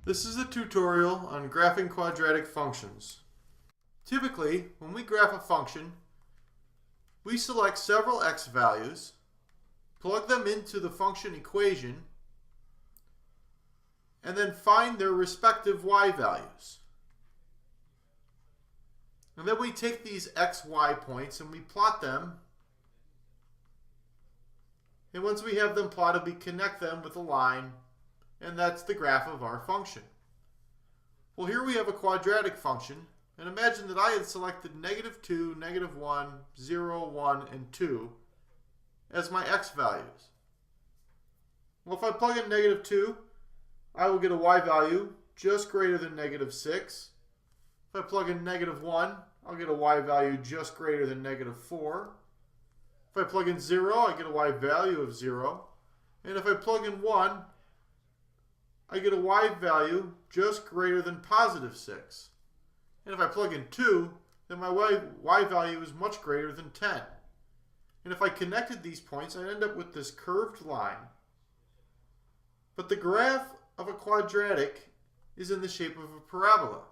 This is a tutorial on graphing quadratic functions. Typically, when we graph a function, we select several x values, plug them into the function equation, and then find their respective y values. And then we take these x, y points and we plot them. And once we have them plotted, we connect them with a line, and that's the graph of our function. Well, here we have a quadratic function, and imagine that I had selected -2, -1, 0, 1, and 2 as my x values. Well, if I plug in -2, I will get a y value just greater than -6. If I plug in -1, I'll get a y value just greater than -4. If I plug in 0, I get a y value of 0. And if I plug in 1, I get a y value just greater than +6. And if I plug in 2, then my y value is much greater than 10. And if I connected these points, I'd end up with this curved line. But the graph of a quadratic is in the shape of a parabola.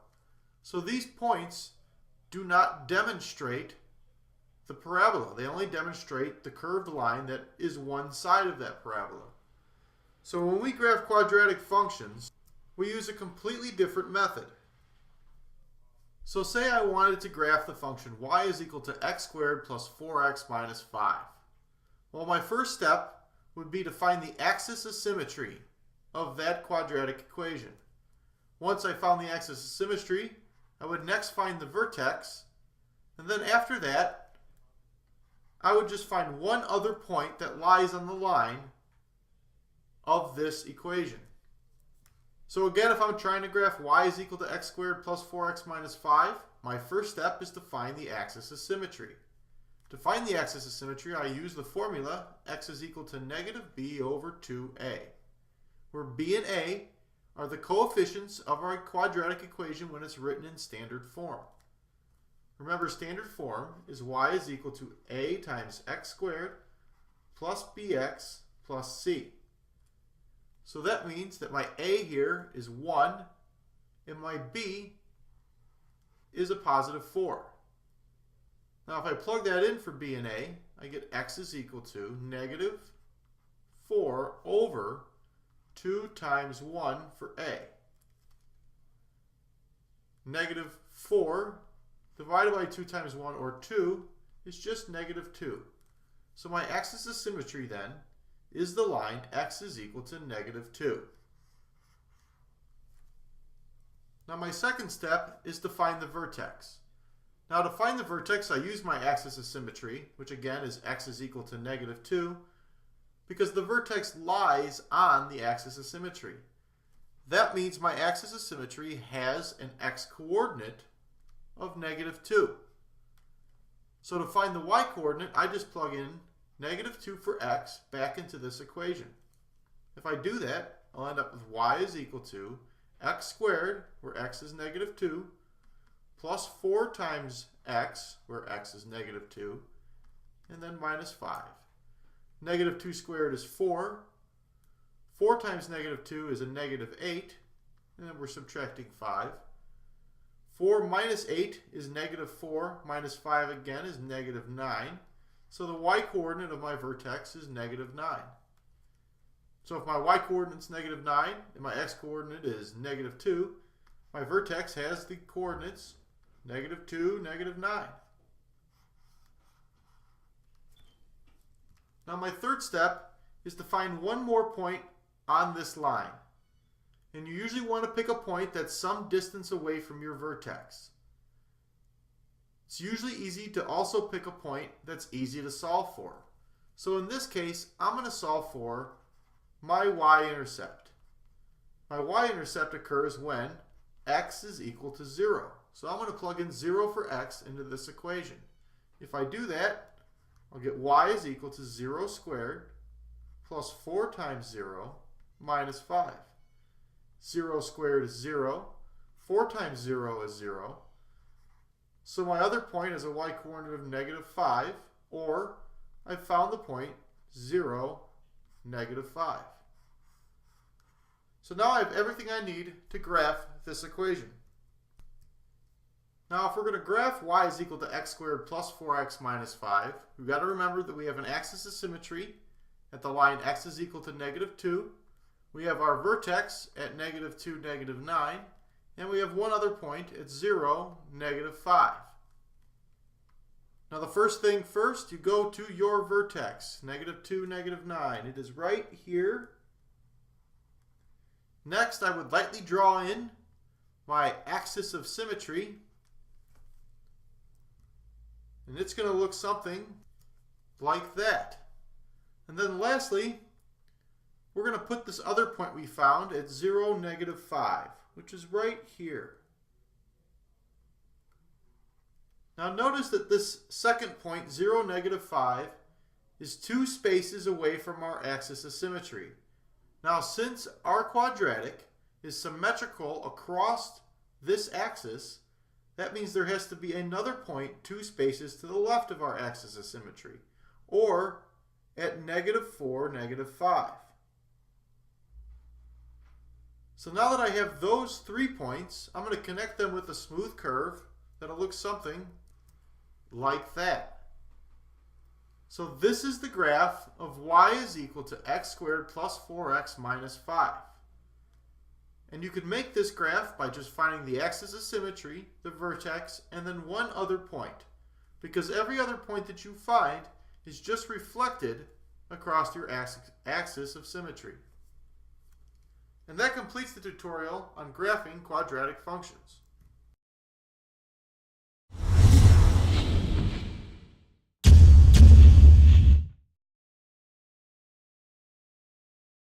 So these points do not demonstrate the parabola. They only demonstrate the curved line that is one side of that parabola. So when we graph quadratic functions, we use a completely different method. So say I wanted to graph the function y is equal to x squared plus 4x minus 5. Well, my first step would be to find the axis of symmetry of that quadratic equation. Once I found the axis of symmetry, I would next find the vertex, and then after that, I would just find one other point that lies on the line of this equation. So again, if I'm trying to graph y is equal to x squared plus 4x minus 5, my first step is to find the axis of symmetry. To find the axis of symmetry, I use the formula x is equal to -b over 2a, where b and a are the coefficients of our quadratic equation when it's written in standard form. Remember, standard form is y is equal to a times x squared plus bx plus c. So that means that my a here is 1 and my b is a +4. Now if I plug that in for b and a, I get x is equal to -4 over 2 times 1 for a. -4 divided by 2 times 1, or 2, is just -2. So my axis of symmetry then is the line x is equal to -2. Now my second step is to find the vertex. Now to find the vertex, I use my axis of symmetry, which again is x is equal to -2, because the vertex lies on the axis of symmetry. That means my axis of symmetry has an x-coordinate of -2. So to find the y-coordinate, I just plug in -2 for x back into this equation. If I do that, I'll end up with y is equal to x squared, where x is -2, plus 4 times x, where x is -2, and then minus 5. -2 squared is 4. 4 times -2 is a -8, and then we're subtracting 5. 4 minus 8 is -4, minus 5 again is -9. So the y-coordinate of my vertex is -9. So if my y-coordinate is -9 and my x-coordinate is -2, my vertex has the coordinates -2, -9. Now my third step is to find one more point on this line. And you usually want to pick a point that's some distance away from your vertex. It's usually easy to also pick a point that's easy to solve for. So in this case, I'm going to solve for my y-intercept. My y-intercept occurs when x is equal to 0. So I'm going to plug in 0 for x into this equation. If I do that, I'll get y is equal to 0 squared plus 4 times 0 minus 5. 0 squared is 0. 4 times 0 is 0. So my other point is a y-coordinate of -5, or I found the point 0, -5. So now I have everything I need to graph this equation. Now if we're going to graph y is equal to x squared plus 4x minus 5, we've got to remember that we have an axis of symmetry at the line x is equal to negative 2. We have our vertex at negative 2, negative 9. And we have one other point at 0, negative 5. Now the first thing first, you go to your vertex, negative 2, negative 9. It is right here. Next, I would lightly draw in my axis of symmetry. And it's going to look something like that. And then lastly, we're going to put this other point we found at 0, negative 5, which is right here. Now notice that this second point, 0, negative 5, is 2 spaces away from our axis of symmetry. Now since our quadratic is symmetrical across this axis, that means there has to be another point 2 spaces to the left of our axis of symmetry, or at negative 4, negative 5. So now that I have those 3 points, I'm going to connect them with a smooth curve that'll look something like that. So this is the graph of y is equal to x squared plus 4x minus 5. And you can make this graph by just finding the axis of symmetry, the vertex, and then one other point, because every other point that you find is just reflected across your axis of symmetry. And that completes the tutorial on graphing quadratic functions.